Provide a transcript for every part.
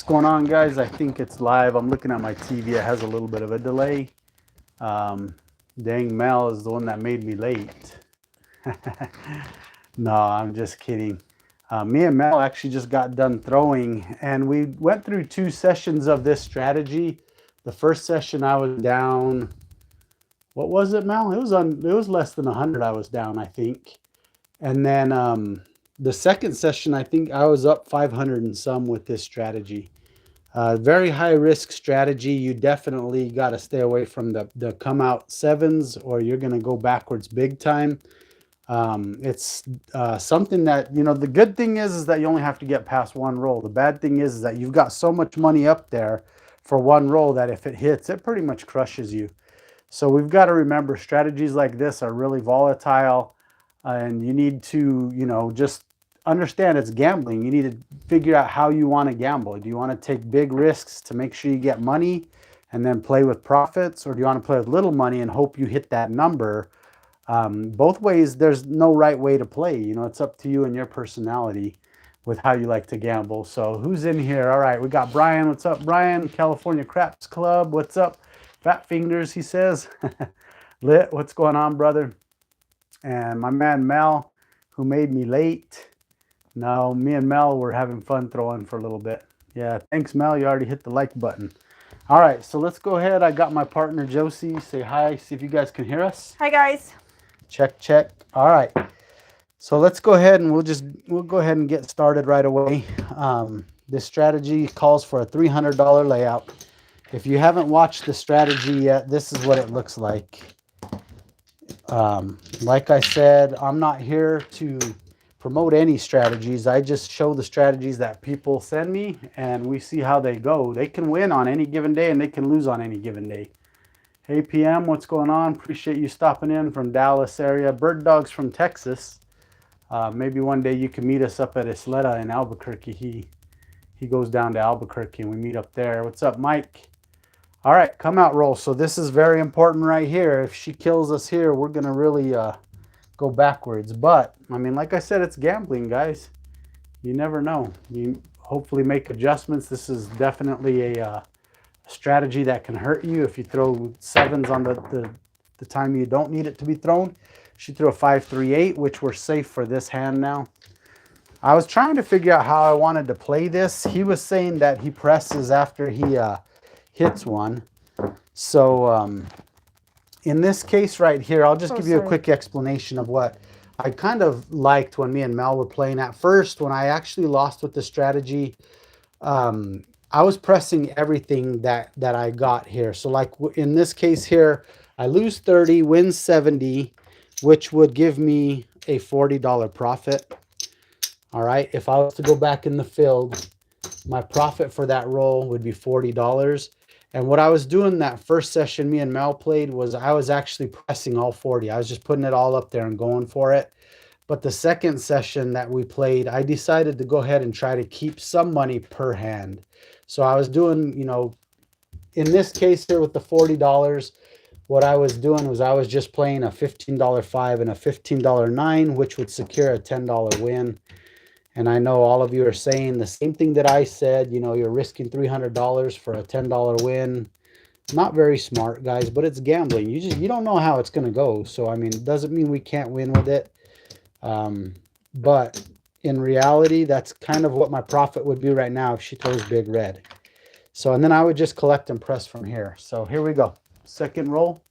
going on, guys? I think it's live. I'm looking at my TV. It has a little bit of a delay. Um, Dang, Mel is the one that made me late. No, I'm just kidding. Me and Mel actually just got done throwing, and we went through two sessions of this strategy. The first session I was down. What was it, Mel? It was less than 100. I was down, I think. And then the second session, I think I was up 500 and some with this strategy. Very high risk strategy. You definitely got to stay away from the come out sevens, or you're going to go backwards big time. It's something that, the good thing is that you only have to get past one roll. The bad thing is that you've got so much money up there for one roll that if it hits, it pretty much crushes you. So we've got to remember strategies like this are really volatile, and you need to, just understand it's gambling. You need to figure out how you want to gamble. Do you want to take big risks to make sure you get money and then play with profits, or do you want to play with little money and hope you hit that number? Both ways, there's no right way to play. It's up to you and your personality with how you like to gamble. So who's in here? All right, we got Brian. What's up, Brian? California Craps Club. What's up? Fat Fingers, he says. Lit, what's going on, brother? And my man Mel, who made me late. No, me and Mel were having fun throwing for a little bit. Yeah, thanks, Mel. You already hit the like button. All right, so let's go ahead. I got my partner Josie. Say hi. See if you guys can hear us. Hi, guys. Check, check. All right. So let's go ahead and we'll go ahead and get started right away. This strategy calls for a $300 layout. If you haven't watched the strategy yet, this is what it looks like. Like I said, I'm not here to promote any strategies. I just show the strategies that people send me, and we see how they go. They can win on any given day, and they can lose on any given day. Hey, PM, what's going on? Appreciate you stopping in from Dallas area. Bird Dog's from Texas. Maybe one day you can meet us up at Isleta in Albuquerque. He goes down to Albuquerque, and we meet up there. What's up, Mike? All right, come out roll. So this is very important right here. If she kills us here, we're going to really go backwards. But, I mean, like I said, it's gambling, guys. You never know. You hopefully make adjustments. This is definitely a strategy that can hurt you if you throw sevens on the time you don't need it to be thrown. She threw a 5-3-8, which we're safe for this hand now. I was trying to figure out how I wanted to play this. He was saying that he presses after he hits one. So in this case right here, I'll just give you a quick explanation of what I kind of liked when me and Mel were playing. At first, when I actually lost with the strategy, I was pressing everything that I got here. So like in this case here, I lose 30, win 70, which would give me a $40 profit. All right, if I was to go back in the field, my profit for that roll would be $40. And what I was doing that first session me and Mel played was I was actually pressing all 40. I was just putting it all up there and going for it. But the second session that we played, I decided to go ahead and try to keep some money per hand. So I was doing, in this case here with the $40, what I was doing was I was just playing a $15 5 and a $15 9, which would secure a $10 win. And I know all of you are saying the same thing that I said. You're risking $300 for a $10 win. Not very smart, guys, but it's gambling. You don't know how it's going to go. So, I mean, it doesn't mean we can't win with it. But in reality, that's kind of what my profit would be right now if she throws big red. So, and then I would just collect and press from here. So here we go. Second roll.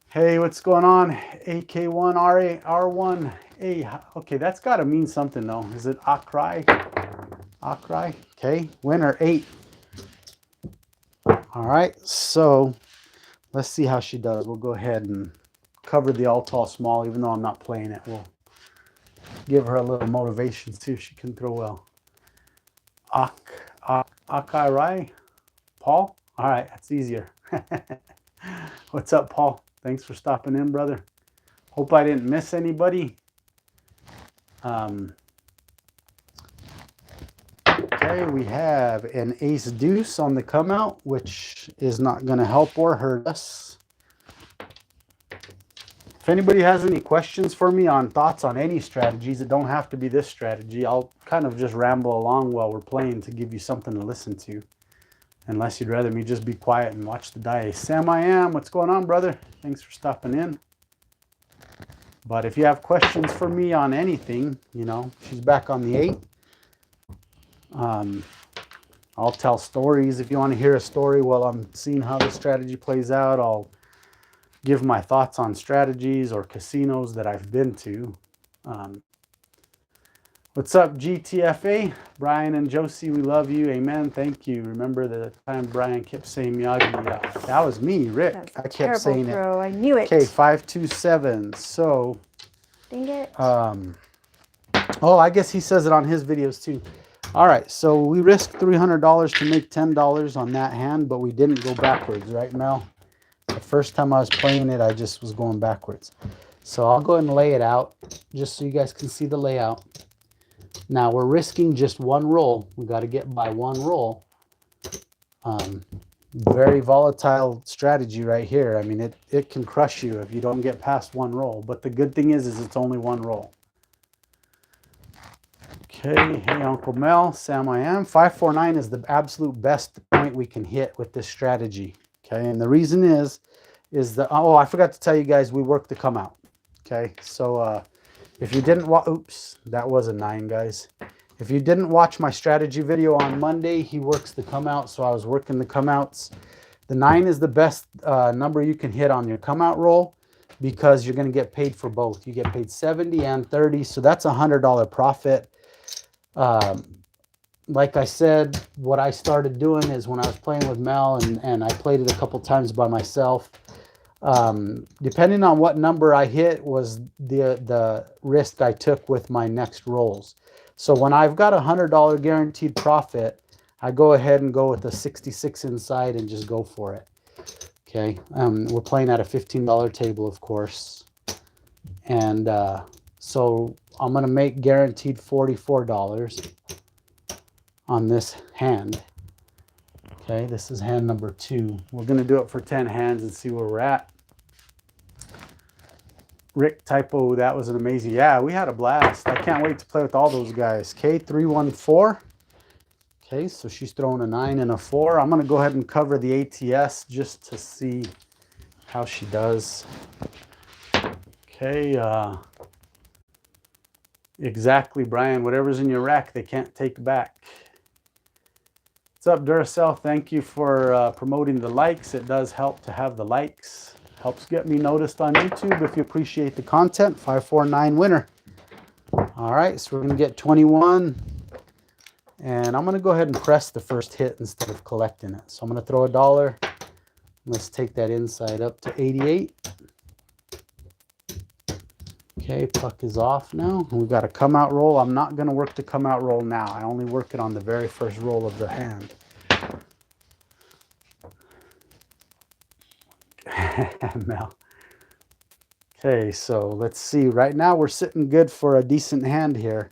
Hey, what's going on? AK1, R1. Hey, okay, that's got to mean something, though. Is it Akrai? Akrai? Okay, winner 8. All right, so let's see how she does. We'll go ahead and cover the all tall small, even though I'm not playing it. We'll give her a little motivation, see if she can throw well. Akrai? Paul? All right, that's easier. What's up, Paul? Thanks for stopping in, brother. Hope I didn't miss anybody. Okay, we have an ace deuce on the come out, which is not going to help or hurt us. If anybody has any questions for me on thoughts on any strategies, it don't have to be this strategy. I'll kind of just ramble along while we're playing to give you something to listen to. Unless you'd rather me just be quiet and watch the dice. Sam, I am. What's going on, brother? Thanks for stopping in. But if you have questions for me on anything, you know, she's back on the 8. I'll tell stories. If you want to hear a story while I'm seeing how the strategy plays out, I'll give my thoughts on strategies or casinos that I've been to. What's up, GTFA? Brian and Josie, we love you. Amen. Thank you. Remember the time Brian kept saying Miyagi? That was me, Rick. I kept saying throw. I knew it. Okay, 527. So, dang it. Oh, I guess he says it on his videos too. All right, so we risked $300 to make $10 on that hand, but we didn't go backwards, right, Mel? The first time I was playing it, I just was going backwards. So I'll go ahead and lay it out just so you guys can see the layout. Now we're risking just one roll. We got to get by one roll. Very volatile strategy right here. I mean, it can crush you if you don't get past one roll. But the good thing is it's only one roll. Okay, hey Uncle Mel, Sam I am. 549 is the absolute best point we can hit with this strategy. Okay, and the reason is that, oh, I forgot to tell you guys, we work the come out. Okay, so if you didn't watch, oops, that was a 9, guys. If you didn't watch my strategy video on Monday, he works the come out, so I was working the come outs. The 9 is the best number you can hit on your come out roll because you're going to get paid for both. You get paid 70 and 30, so that's $100 profit. Like I said, what I started doing is when I was playing with Mel and I played it a couple times by myself, depending on what number I hit was the risk I took with my next rolls. So when I've got $100 guaranteed profit, I go ahead and go with the 66 inside and just go for it. Okay, we're playing at a $15 table, of course. And so I'm going to make guaranteed $44 on this hand. Okay, this is hand number 2. We're going to do it for 10 hands and see where we're at. Rick Typo, that was an amazing. Yeah, we had a blast. I can't wait to play with all those guys. K314. Okay, so she's throwing a 9 and a 4. I'm going to go ahead and cover the ATS just to see how she does. Okay, exactly, Brian. Whatever's in your rack, they can't take back. What's up, Duracell? Thank you for promoting the likes. It does help to have the likes. Helps get me noticed on YouTube if you appreciate the content. 549 winner. All right, so we're going to get 21. And I'm going to go ahead and press the first hit instead of collecting it. So I'm going to throw $1. Let's take that inside up to 88. Okay, puck is off now. We've got a come out roll. I'm not going to work the come out roll now. I only work it on the very first roll of the hand. Mel. Okay, so let's see. Right now we're sitting good for a decent hand here.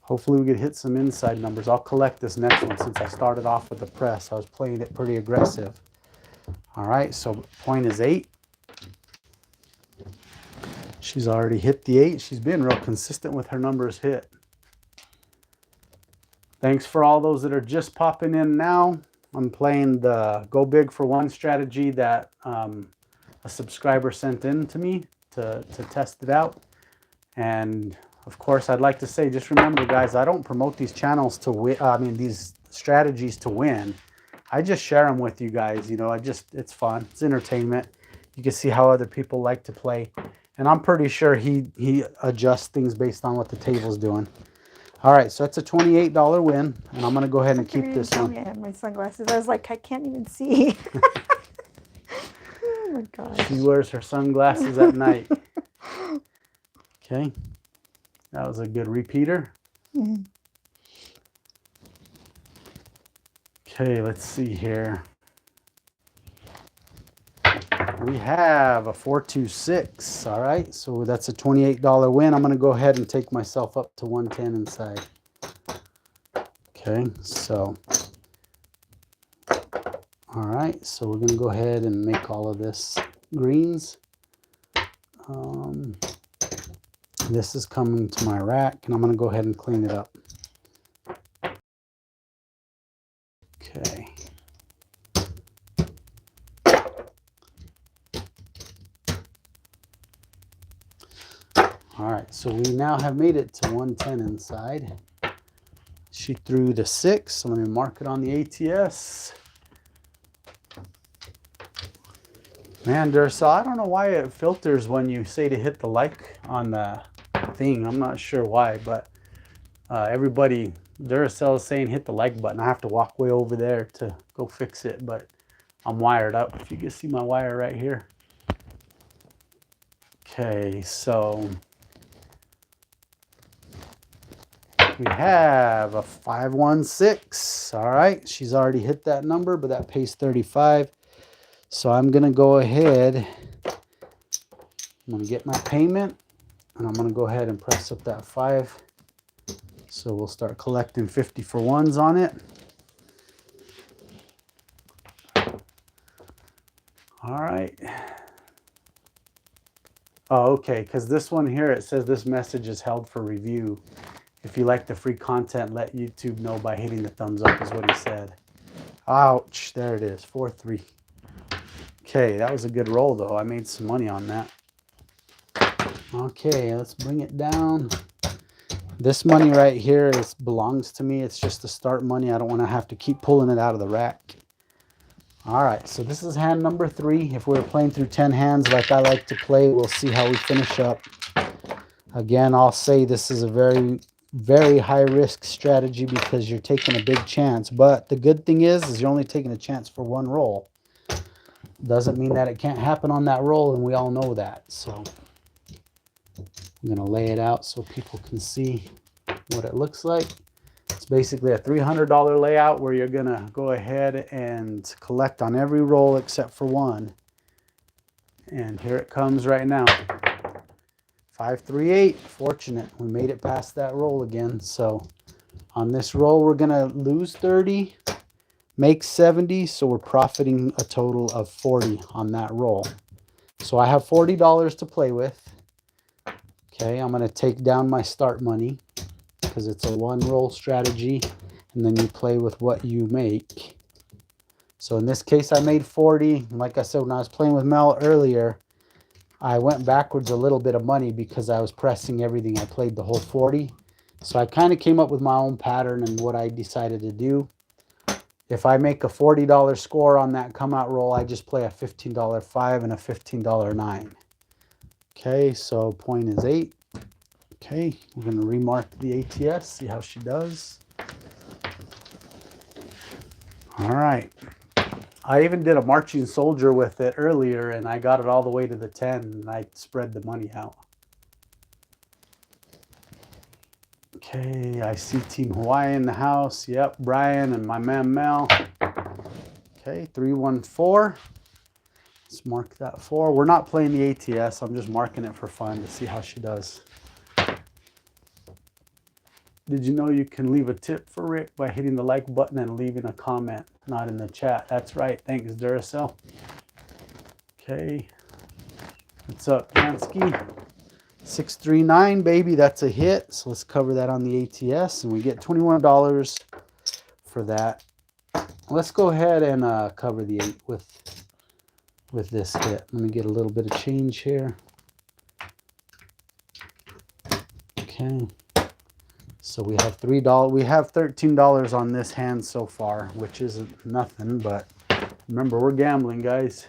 Hopefully we could hit some inside numbers. I'll collect this next one since I started off with the press. I was playing it pretty aggressive. All right, so point is 8. She's already hit the 8. She's been real consistent with her numbers hit. Thanks for all those that are just popping in now. I'm playing the Go Big for One strategy that a subscriber sent in to me to test it out. And of course, I'd like to say, just remember, guys, I don't promote these channels to win. These strategies to win. I just share them with you guys. You know, it's fun. It's entertainment. You can see how other people like to play. And I'm pretty sure he adjusts things based on what the table's doing. All right, so that's a $28 win, and I'm going to go ahead and keep this one. I had my sunglasses. I was like, I can't even see. Oh my gosh. She wears her sunglasses at night. Okay, that was a good repeater. Mm-hmm. Okay, let's see here. We have a 426. All right, so that's a $28 win. I'm going to go ahead and take myself up to 110 inside. Okay, so All right, so we're going to go ahead and make all of this greens. This is coming to my rack, and I'm going to go ahead and clean it up. Okay. All right, so we now have made it to 110 inside. She threw the 6, so let me mark it on the ATS. Man, Duracell, I don't know why it filters when you say to hit the like on the thing. I'm not sure why, but everybody, Duracell is saying hit the like button. I have to walk way over there to go fix it, but I'm wired up. If you can see my wire right here. Okay, so we have a 516. All right, she's already hit that number, but that pays 35. So I'm going to go ahead. I'm going to get my payment, and I'm going to go ahead and press up that 5. So we'll start collecting 50 for ones on it. All right. Oh, okay, because this one here, it says this message is held for review. If you like the free content, let YouTube know by hitting the thumbs up, is what he said. Ouch, there it is, 4-3. Okay, that was a good roll, though. I made some money on that. Okay, let's bring it down. This money right here belongs to me. It's just the start money. I don't want to have to keep pulling it out of the rack. All right, so this is hand number 3. If we're playing through 10 hands like I like to play, we'll see how we finish up. Again, I'll say this is a very, very high-risk strategy because you're taking a big chance. But the good thing is you're only taking a chance for one roll. Doesn't mean that it can't happen on that roll, and we all know that. So I'm going to lay it out so people can see what it looks like. It's basically a $300 layout where you're going to go ahead and collect on every roll except for one. And here it comes right now. 538. Fortunate. We made it past that roll again. So on this roll, we're going to lose 30. Make 70, so we're profiting a total of 40 on that roll. So I have $40 to play with. Okay, I'm going to take down my start money because it's a one roll strategy, and then you play with what you make. So in this case, I made 40. Like I said, when I was playing with Mel earlier, I went backwards a little bit of money because I was pressing everything. I played the whole 40. So I kind of came up with my own pattern and what I decided to do. If I make a $40 score on that come out roll, I just play a $15 5 and a $15 9. Okay, so point is 8. Okay, we're going to remark the ATS, see how she does. All right. I even did a marching soldier with it earlier, and I got it all the way to the 10, and I spread the money out. Okay, I see Team Hawaii in the house. Yep, Brian and my man Mel. Okay, 314. Let's mark that 4. We're not playing the ATS. I'm just marking it for fun to see how she does. Did you know you can leave a tip for Rick by hitting the like button and leaving a comment, not in the chat? That's right. Thanks, Duracell. Okay. What's up, Dansky? 639, baby. That's a hit. So let's cover that on the ATS, and we get $21 for that. Let's go ahead and cover the 8 with this hit. Let me get a little bit of change here. Okay. So we have $3. We have $13 on this hand so far, which isn't nothing, but remember, we're gambling, guys.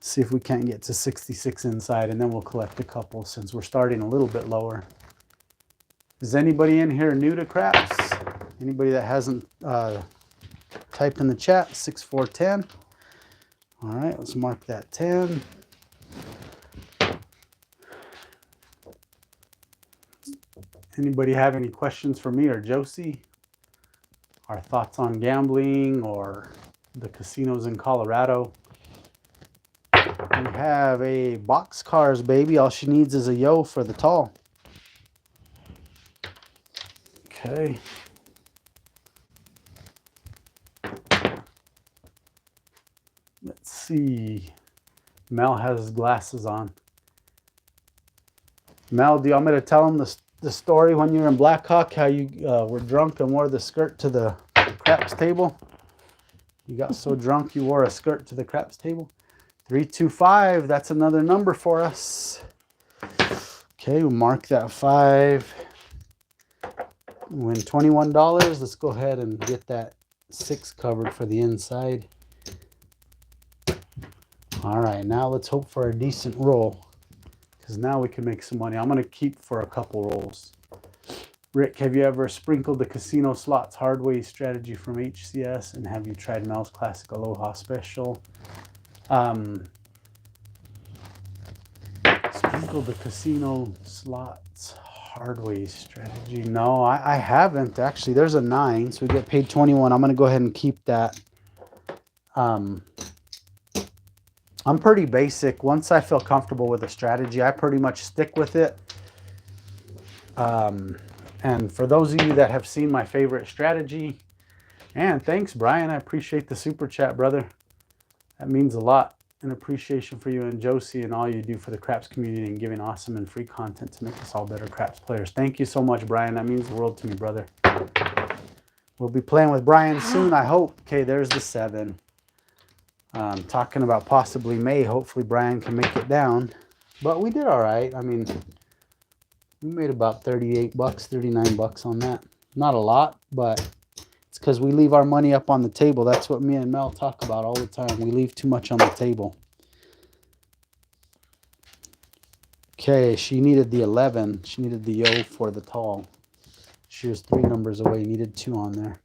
See if we can't get to 66 inside, and then we'll collect a couple since we're starting a little bit lower. Is anybody in here new to craps? Anybody that hasn't typed in the chat? 6410. All right, let's mark that 10. Anybody have any questions for me or Josie? Our thoughts on gambling or the casinos in Colorado? We have a boxcars, baby. All she needs is a yo for the tall. Okay. see. Mel has his glasses on. Mel, do you want me to tell him the story when you were in Blackhawk, how you were drunk and wore the skirt to the craps table? You got so drunk you wore a skirt to the craps table? 325, that's another number for us. Okay, we'll mark that 5. Win $21. Let's go ahead and get that 6 covered for the inside. All right, now let's hope for a decent roll, because now we can make some money. I'm going to keep for a couple rolls. Rick, have you ever sprinkled the casino slots hard way strategy from HCS, and have you tried Mel's Classic Aloha Special? Sprinkled the casino slots hard way strategy. No, I haven't actually. There's a 9, so we get paid 21. I'm going to go ahead and keep that. I'm pretty basic. Once I feel comfortable with a strategy, I pretty much stick with it. And for those of you that have seen my favorite strategy, and thanks, Brian. I appreciate the super chat, brother. That means a lot. An appreciation for you and Josie and all you do for the craps community and giving awesome and free content to make us all better craps players. Thank you so much, Brian. That means the world to me, brother. We'll be playing with Brian soon, I hope. Okay, there's the 7. Talking about possibly May. Hopefully Brian can make it down. But we did all right. I mean, we made about 38 bucks, 39 bucks on that. Not a lot, but it's because we leave our money up on the table. That's what me and Mel talk about all the time. We leave too much on the table. Okay, she needed the 11. She needed the yo for the tall. She was 3 numbers away. Needed 2 on there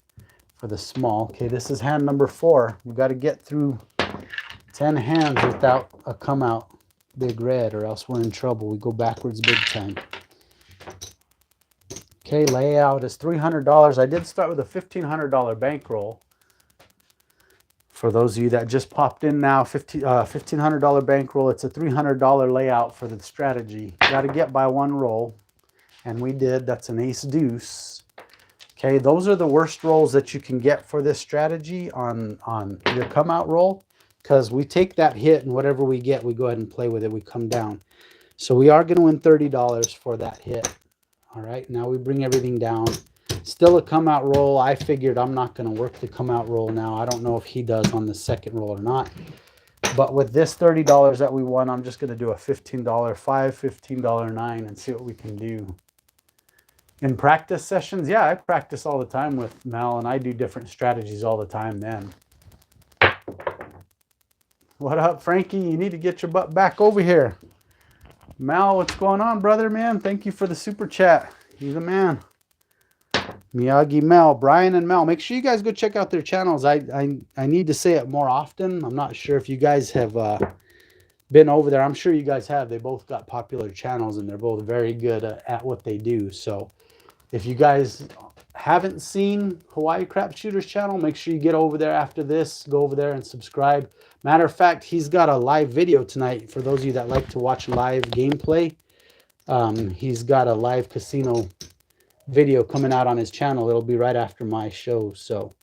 for the small. Okay, this is hand number 4. We've got to get through 10 hands without a come out big red, or else we're in trouble. We go backwards big time. Okay, layout is $300. I did start with a $1,500 bankroll. For those of you that just popped in now, $1,500 bankroll. It's a $300 layout for the strategy. Got to get by 1 roll, and we did. That's an ace deuce. Okay, those are the worst rolls that you can get for this strategy on your come out roll, because we take that hit and whatever we get, we go ahead and play with it. We come down. So we are going to win $30 for that hit. All right, now we bring everything down. Still a come out roll. I figured I'm not going to work the come out roll now. I don't know if he does on the second roll or not. But with this $30 that we won, I'm just going to do a $15 5, $15 9 and see what we can do. In practice sessions, yeah, I practice all the time with Mel, and I do different strategies all the time then. What up, Frankie? You need to get your butt back over here. Mel, what's going on, brother, man? Thank you for the super chat. You're the man. Miyagi Mel, Brian and Mel. Make sure you guys go check out their channels. I need to say it more often. I'm not sure if you guys have been over there. I'm sure you guys have. They both got popular channels, and they're both very good at what they do. So if you guys haven't seen Hawaii Crap Shooters channel, make sure you get over there after this. Go over there and subscribe. Matter of fact, he's got a live video tonight for those of you that like to watch live gameplay. He's got a live casino video coming out on his channel. It'll be right after my show. So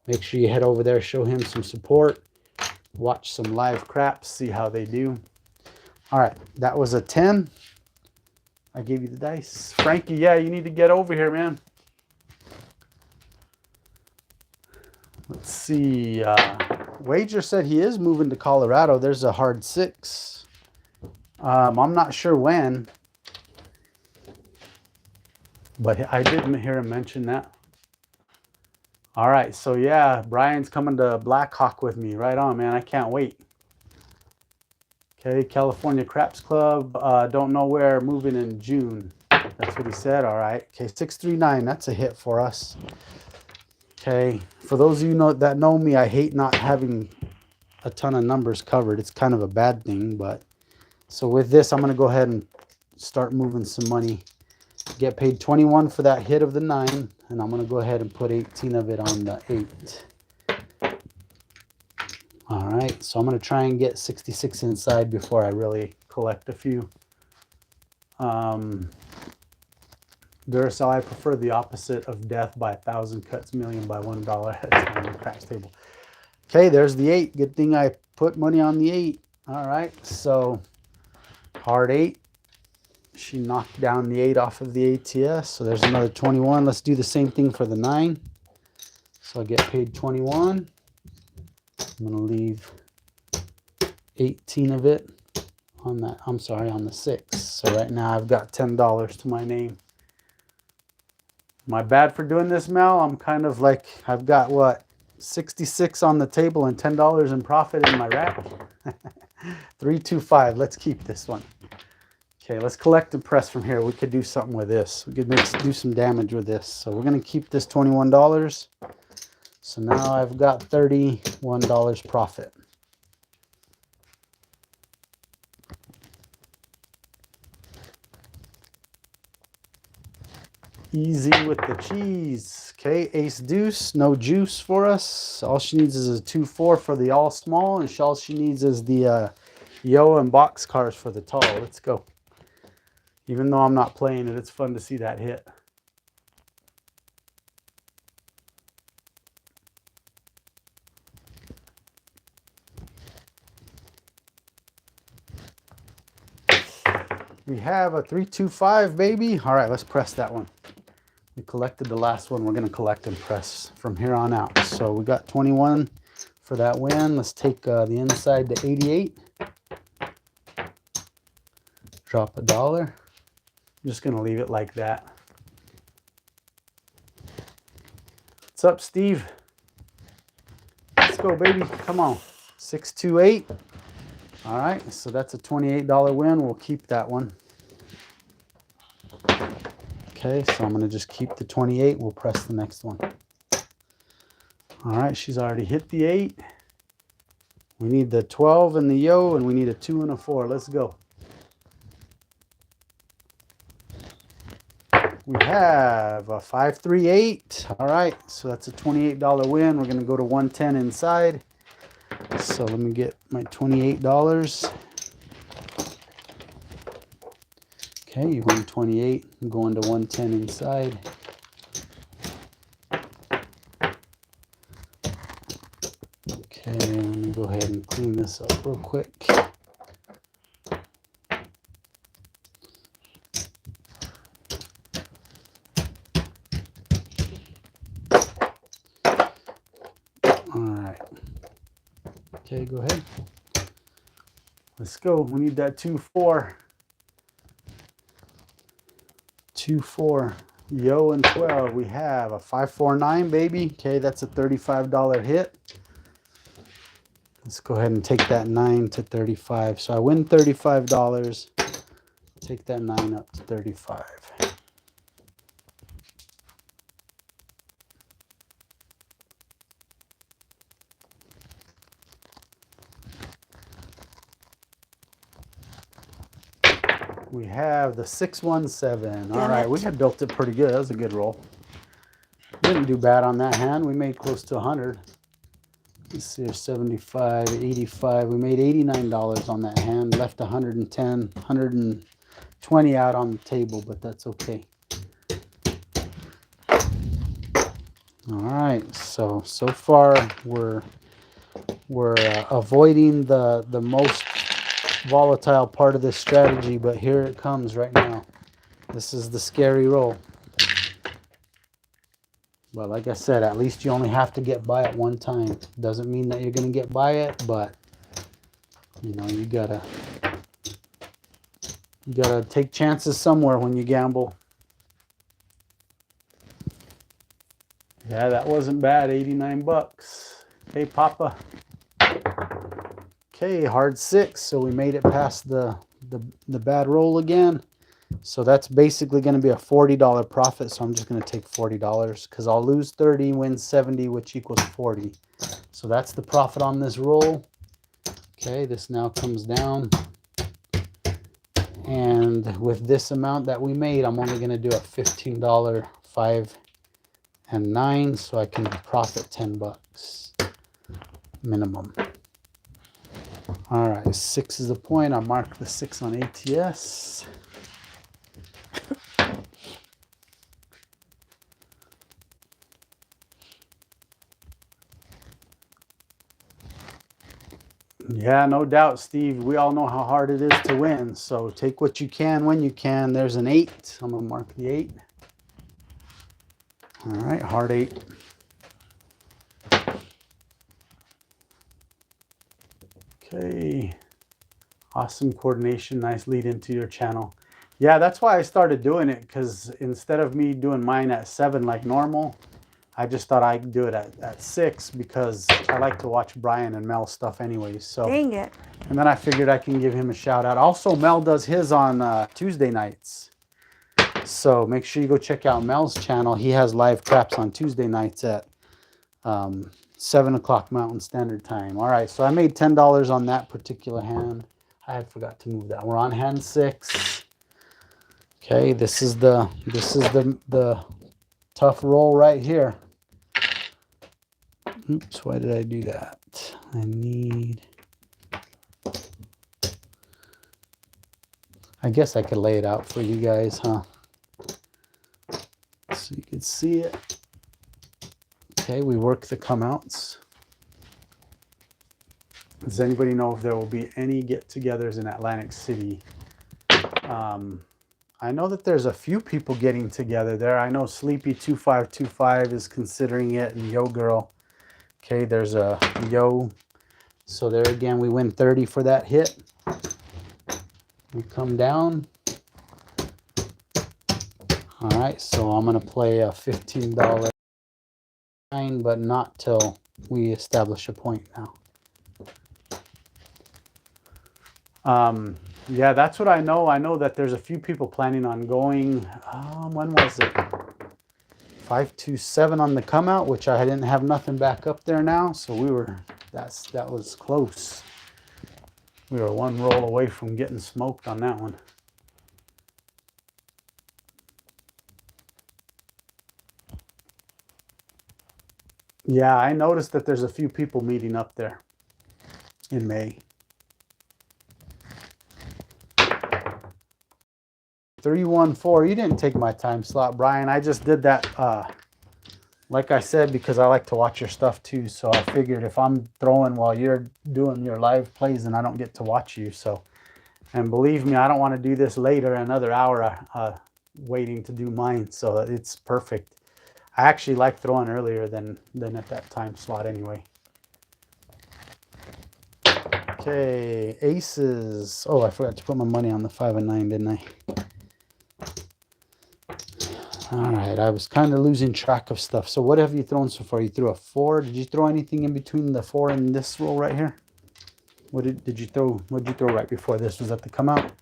make sure you head over there, show him some support, watch some live craps, see how they do. All right, that was a 10. I gave you the dice. Frankie, yeah, you need to get over here, man. Let's see. Wager said he is moving to Colorado. There's a hard 6. I'm not sure when, but I didn't hear him mention that. All right, so yeah, Brian's coming to Blackhawk with me. Right on, man. I can't wait. Okay, California Craps Club. Don't know where. Moving in June. That's what he said. All right. Okay, 639. That's a hit for us. Okay, for those of you that know me, I hate not having a ton of numbers covered. It's kind of a bad thing, but so with this, I'm going to go ahead and start moving some money. Get paid 21 for that hit of the 9, and I'm going to go ahead and put 18 of it on the 8. All right, so I'm going to try and get 66 inside before I really collect a few. Duracell, I prefer the opposite of death by 1,000 cuts million by $1 at a time on the craps table. Okay, there's the 8. Good thing I put money on the 8. All right, so hard 8. She knocked down the 8 off of the ATS. So there's another 21. Let's do the same thing for the 9. So I get paid 21. I'm going to leave 18 of it on that. I'm sorry, on the 6. So right now I've got $10 to my name. Am I bad for doing this, Mel? I'm kind of like, I've got what, 66 on the table and $10 in profit in my rack. 325. Let's keep this one. Okay, let's collect and press from here. We could do something with this. We could do some damage with this. So we're going to keep this $21. So now I've got $31 profit. Easy with the cheese. Okay, ace deuce, no juice for us. All she needs is a 2-4 for the all small, and all she needs is the yo and box cars for the tall. Let's go. Even though I'm not playing it, it's fun to see that hit. We have a 325, baby. All right, let's press that one. We collected the last one. We're going to collect and press from here on out. So we got 21 for that win. Let's take the inside to 88. Drop $1. I'm just going to leave it like that. What's up, Steve? Let's go, baby. Come on. 628. All right, so that's a $28 win. We'll keep that one. Okay, so I'm going to just keep the 28. We'll press the next one. All right, she's already hit the 8. We need the 12 and the yo, and we need a 2 and a 4. Let's go. We have a 538. All right, so that's a $28 win. We're going to go to 110 inside. So let me get my $28. Okay, you won 28. I'm going to 110 inside. Okay, let me go ahead and clean this up real quick. All right. Okay, go ahead. Let's go. We need that 2-4. 2-4. Yo and 12. We have a 549, baby. Okay, that's a $35 hit. Let's go ahead and take that 9 to 35. So I win $35. Take that 9 up to 35. We have the 617. All right, we had built it pretty good. That was a good roll. Didn't do bad on that hand. We made close to 100. Let's see, 75, 85. We made $89 on that hand. Left 110, 120 out on the table, but that's okay. All right, so far we're avoiding the most volatile part of this strategy, but here it comes right now. This is the scary roll. But like I said, at least you only have to get by it one time. Doesn't mean that you're going to get by it, but you know, you gotta take chances somewhere when you gamble. Yeah, that wasn't bad. 89 bucks. Hey, Papa. Okay, hard 6. So we made it past the bad roll again. So that's basically going to be a $40 profit. So I'm just going to take $40 because I'll lose 30, win 70, which equals 40. So that's the profit on this roll. Okay, this now comes down. And with this amount that we made, I'm only going to do a $15 5 and 9, so I can profit 10 bucks minimum. All right, 6 is the point. I'll mark the 6 on ATS. Yeah, no doubt, Steve. We all know how hard it is to win. So take what you can when you can. There's an 8. I'm going to mark the 8. All right, hard 8. Okay. Awesome coordination. Nice lead into your channel. Yeah, that's why I started doing it, because instead of me doing mine at 7 like normal, I just thought I'd do it at 6 because I like to watch Brian and Mel stuff anyways. So, Dang it. and then I figured I can give him a shout out. Also, Mel does his on Tuesday nights. So make sure you go check out Mel's channel. He has live craps on Tuesday nights at 7 o'clock Mountain Standard Time. All right, so I made $10 on that particular hand. I had forgot to move that. We're on hand 6. Okay, this is the tough roll right here. Oops, why did I do that? I guess I could lay it out for you guys, huh? So you can see it. Okay, we work the come outs. Does anybody know if there will be any get-togethers in Atlantic City? I know that there's a few people getting together there. I know Sleepy2525 is considering it, and Yo Girl. Okay, there's a Yo. So there again, we win 30 for that hit. We come down. All right, so I'm going to play a $15 line, but not till we establish a point now. Yeah, that's what I know. I know that there's a few people planning on going. When was it? 527 on the come out, which I didn't have nothing back up there now. So we were, that was close. We were one roll away from getting smoked on that one. Yeah, I noticed that there's a few people meeting up there in May. 314. You didn't take my time slot, Brian. I just did that, like I said, because I like to watch your stuff too. So I figured if I'm throwing while you're doing your live plays, then I don't get to watch you. So, and believe me, I don't want to do this later, another hour waiting to do mine. So it's perfect. I actually like throwing earlier than at that time slot anyway. Okay, aces. Oh, I forgot to put my money on the 5 and 9, didn't I? All right, I was kind of losing track of stuff. So what have you thrown so far? You threw a 4. Did you throw anything in between the 4 and this roll right here? What did you throw? What did you throw right before this? Was that the come out?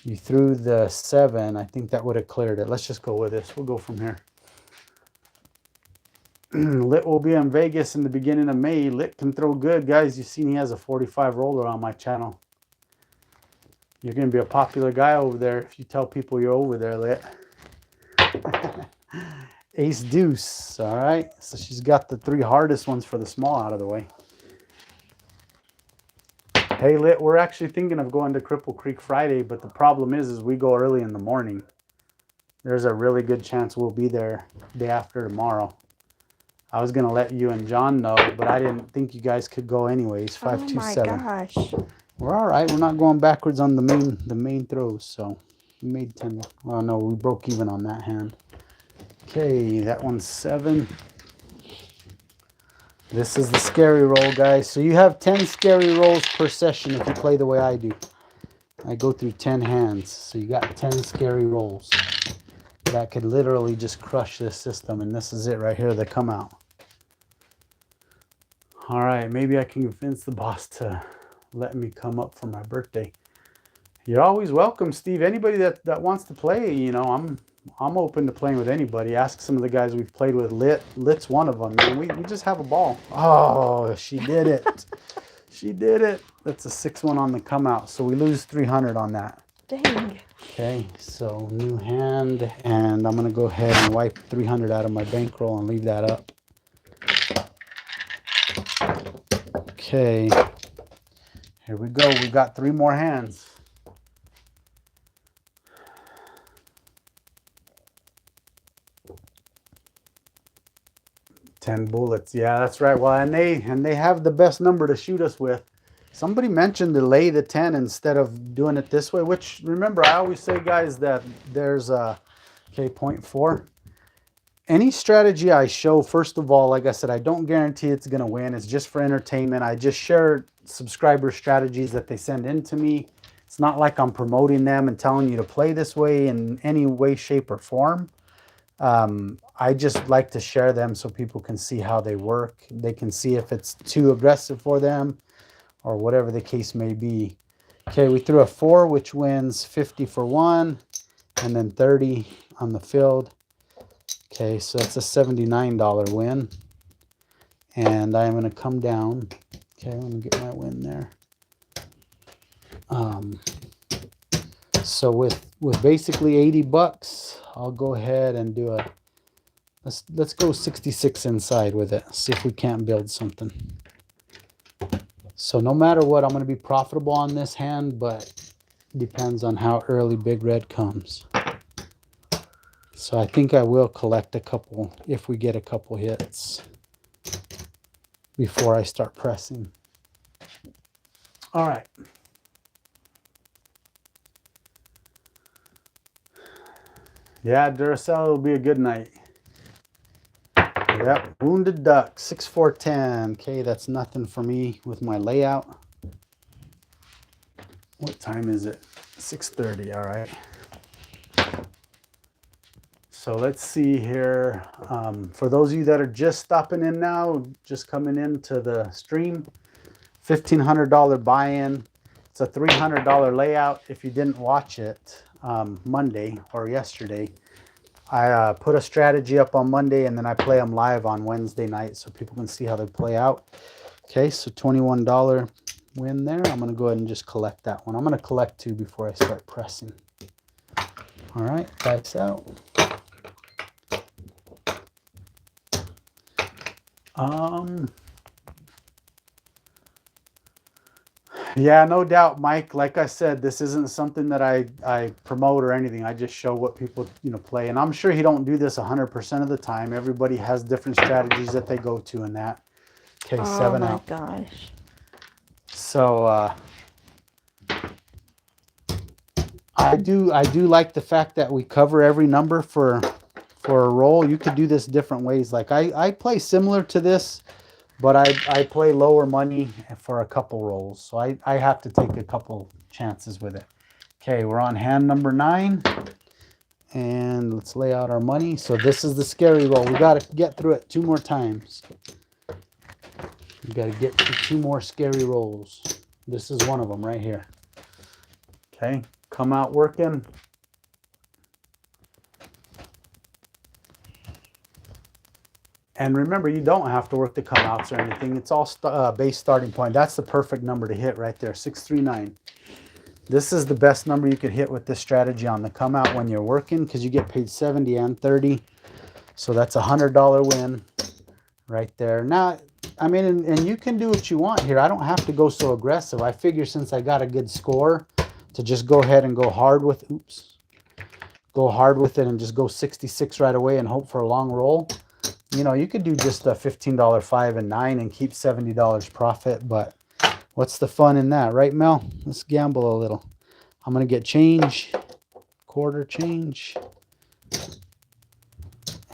You threw the 7. I think that would have cleared it. Let's just go with this. We'll go from here. Lit will be in Vegas in the beginning of May. Lit can throw good, guys. You've seen he has a 45 roller on my channel. You're going to be a popular guy over there if you tell people you're over there, Lit. Ace deuce. All right, so she's got the 3 hardest ones for the small out of the way. Hey, Lit, we're actually thinking of going to Cripple Creek Friday, but the problem is we go early in the morning. There's a really good chance we'll be there day after tomorrow. I was going to let you and John know, but I didn't think you guys could go anyways. 527. Oh my gosh. We're all right. We're not going backwards on the main throws, so we made 10. Oh no, we broke even on that hand. Okay, that one's 7. This is the scary roll, guys. So you have 10 scary rolls per session if you play the way I do. I go through 10 hands, so you got 10 scary rolls. That could literally just crush this system, and this is it right here, the come out. All right, maybe I can convince the boss to let me come up for my birthday. You're always welcome, Steve. Anybody that wants to play, you know, I'm open to playing with anybody. Ask some of the guys we've played with. Lit's one of them, man. We just have a ball. Oh, she did it. She did it. That's a 6-1 on the come out, so we lose 300 on that. Dang. Okay, so new hand, and I'm going to go ahead and wipe 300 out of my bankroll and leave that up. Okay, here we go. We've got 3 more hands. $10 bullets. Yeah, that's right. Well, and they have the best number to shoot us with. Somebody mentioned to lay the 10 instead of doing it this way, which remember, I always say, guys, that there's a, okay, 0.4. Any strategy I show, first of all, like I said, I don't guarantee it's going to win. It's just for entertainment. I just share subscriber strategies that they send in to me. It's not like I'm promoting them and telling you to play this way in any way, shape, or form. I just like to share them so people can see how they work. They can see if it's too aggressive for them or whatever the case may be. Okay, we threw a 4, which wins 50 for 1, and then 30 on the field. Okay, so that's a $79 win. And I'm going to come down. Okay, let me get my win there. So with basically 80 bucks, I'll go ahead and do a, let's go 66 inside with it. See if we can't build something. So no matter what, I'm going to be profitable on this hand, but depends on how early Big Red comes. So I think I will collect a couple if we get a couple hits before I start pressing. All right. Yeah, Duracell will be a good night. Yep, Wounded Duck, 6-4-10. Okay, that's nothing for me with my layout. What time is it? 6:30, all right. So let's see here. For those of you that are just stopping in now, just coming into the stream, $1,500 buy-in. It's a $300 layout. If you didn't watch it Monday or yesterday, I put a strategy up on Monday and then I play them live on Wednesday night so people can see how they play out. Okay, so $21 win there. I'm going to go ahead and just collect that one. I'm going to collect 2 before I start pressing. All right, dice out. Yeah, no doubt, Mike. Like I said, this isn't something that I promote or anything. I just show what people, play. And I'm sure he don't do this 100% of the time. Everybody has different strategies that they go to in that. Okay, 7 out. Oh my gosh. So I do like the fact that we cover every number for a roll. You could do this different ways. Like I play similar to this, but I play lower money for a couple rolls. So I have to take a couple chances with it. Okay, we're on hand number 9. And let's lay out our money. So this is the scary roll. We got to get through it 2 more times. We got to get through 2 more scary rolls. This is one of them right here. Okay, come out working. And remember, you don't have to work the come-outs or anything. It's all base starting point. That's the perfect number to hit right there, 639. This is the best number you could hit with this strategy on the come-out when you're working because you get paid 70 and 30. So that's a $100 win right there. Now, I mean, and you can do what you want here. I don't have to go so aggressive. I figure since I got a good score to just go ahead and go hard with, go hard with it and just go 66 right away and hope for a long roll. You could do just a $15 5 and 9 and keep $70 profit, but what's the fun in that, right, Mel? Let's gamble a little. I'm going to get change, quarter change,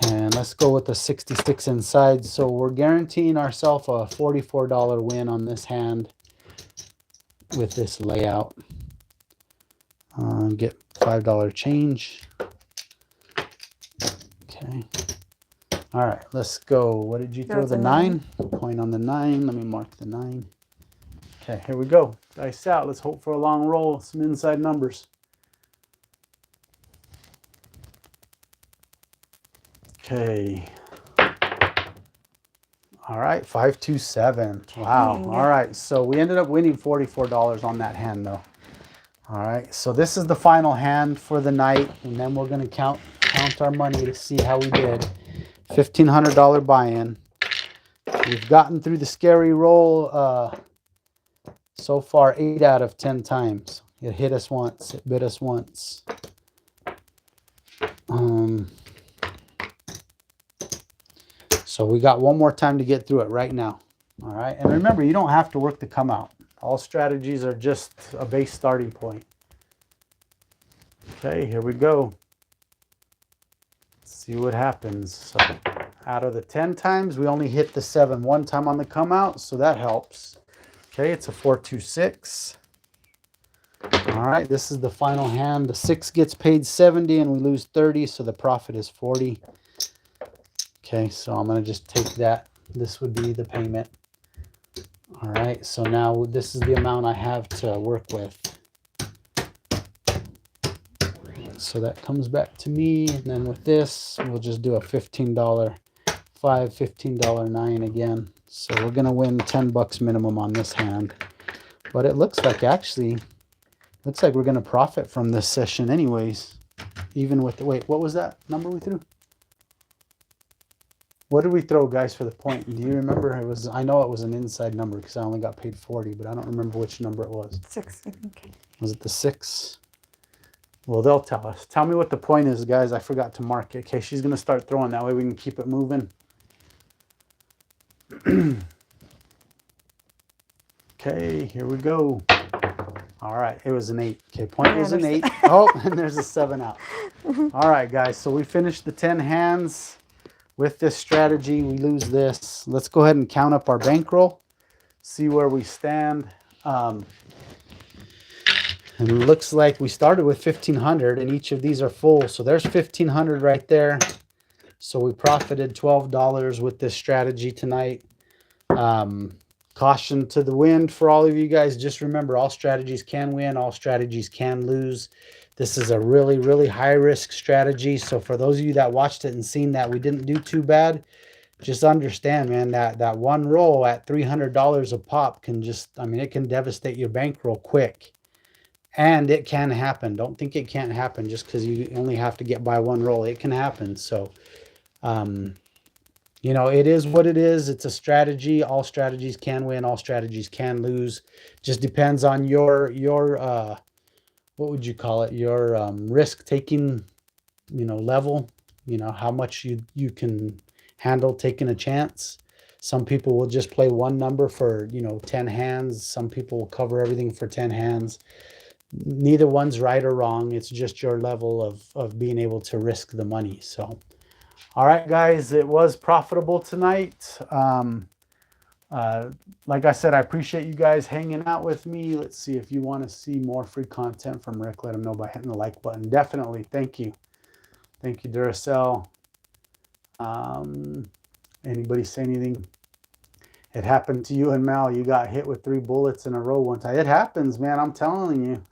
and let's go with the 66 inside. So we're guaranteeing ourselves a $44 win on this hand with this layout. Get $5 change. Okay. All right, let's go. What did you throw? The 9? Point on the 9. Let me mark the 9. Okay, here we go. Dice out. Let's hope for a long roll. Some inside numbers. Okay. All right, 527. Wow. All right, so we ended up winning $44 on that hand, though. All right, so this is the final hand for the night, and then we're going to count our money to see how we did. $1,500 buy-in. We've gotten through the scary roll so far 8 out of 10 times. It hit us once. It bit us once. So we got one more time to get through it right now. All right, and remember, you don't have to work the come out. All strategies are just a base starting point. Okay, here we go. Let's see what happens. So out of the 10 times, we only hit the 7 one time on the come out, so that helps. Okay, it's a 4-2-6. All right, this is the final hand. The 6 gets paid 70 and we lose 30, so the profit is 40. Okay, so I'm going to just take that. This would be the payment. All right, so now this is the amount I have to work with. So that comes back to me, and then with this, we'll just do a $15 5, $15 9 again. So we're going to win 10 bucks minimum on this hand. But it looks like we're going to profit from this session anyways. Even with the, wait, what was that number we threw? What did we throw, guys, for the point? Do you remember? I know it was an inside number because I only got paid 40, but I don't remember which number it was. 6, I think. Was it the 6? Well, they'll tell us. Tell me what the point is, guys. I forgot to mark it. Okay, she's going to start throwing. That way we can keep it moving. Okay, here we go. All right, it was an 8. Okay, point was an 8. Oh, and there's a 7 out. All right, guys, so we finished the 10 hands. With this strategy, we lose this. Let's go ahead and count up our bankroll, see where we stand. And it looks like we started with 1,500, and each of these are full. So there's 1,500 right there. So we profited $12 with this strategy tonight. Caution to the wind for all of you guys. Just remember, all strategies can win. All strategies can lose. This is a really, really high-risk strategy. So for those of you that watched it and seen that we didn't do too bad, just understand, man, that one roll at $300 a pop can just, I mean, it can devastate your bankroll quick. And it can happen. Don't think it can't happen just because you only have to get by one roll. It can happen. So, you know, it is what it is. It's a strategy. All strategies can win. All strategies can lose. Just depends on your what would you call it? Your risk-taking, you know, level. You know, how much you can handle taking a chance. Some people will just play one number for, you know, 10 hands. Some people will cover everything for 10 hands. Neither one's right or wrong. It's just your level of being able to risk the money. So, all right, guys, it was profitable tonight. Like I said, I appreciate you guys hanging out with me. Let's see, if you want to see more free content from Rick, let him know by hitting the like button. Definitely. Thank you. Thank you, Duracell. Anybody say anything? It happened to you and Mal. You got hit with 3 bullets in a row one time. It happens, man. I'm telling you.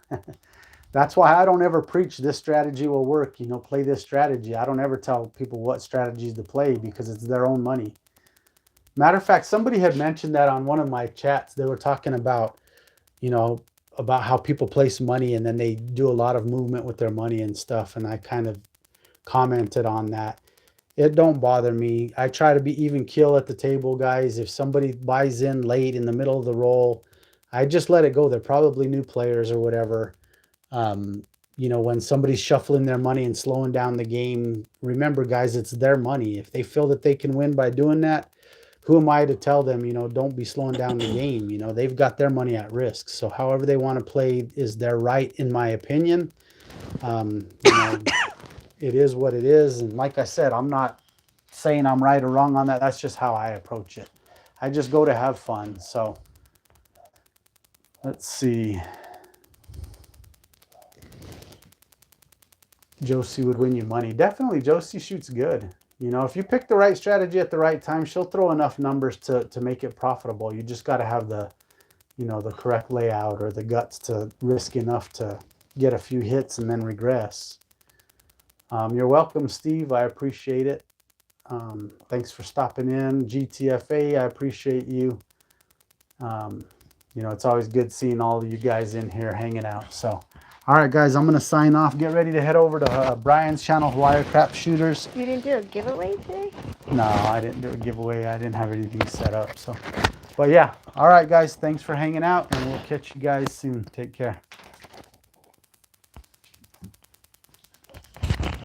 That's why I don't ever preach this strategy will work. You know, play this strategy. I don't ever tell people what strategies to play because it's their own money. Matter of fact, somebody had mentioned that on one of my chats. They were talking about, you know, about how people place money and then they do a lot of movement with their money and stuff. And I kind of commented on that. It don't bother me. I try to be even keel at the table, guys. If somebody buys in late in the middle of the roll, I just let it go. They're probably new players or whatever. You know, when somebody's shuffling their money and slowing down the game, remember, guys, it's their money. If they feel that they can win by doing that, who am I to tell them, you know, don't be slowing down the game? You know, they've got their money at risk. So however they want to play is their right, in my opinion. You know, it is what it is. And like I said, I'm not saying I'm right or wrong on that. That's just how I approach it. I just go to have fun. So let's see. Josie would win you money. Definitely, Josie shoots good. You know, if you pick the right strategy at the right time, she'll throw enough numbers to make it profitable. You just got to have the, you know, the correct layout or the guts to risk enough to get a few hits and then regress. You're welcome, Steve. I appreciate it. Thanks for stopping in. GTFA, I appreciate you. You know, it's always good seeing all of you guys in here hanging out. So, all right, guys, I'm going to sign off. Get ready to head over to Brian's channel, Wirecrap Shooters. You didn't do a giveaway today? No, I didn't do a giveaway. I didn't have anything set up. So, but yeah, all right, guys, thanks for hanging out, and we'll catch you guys soon. Take care.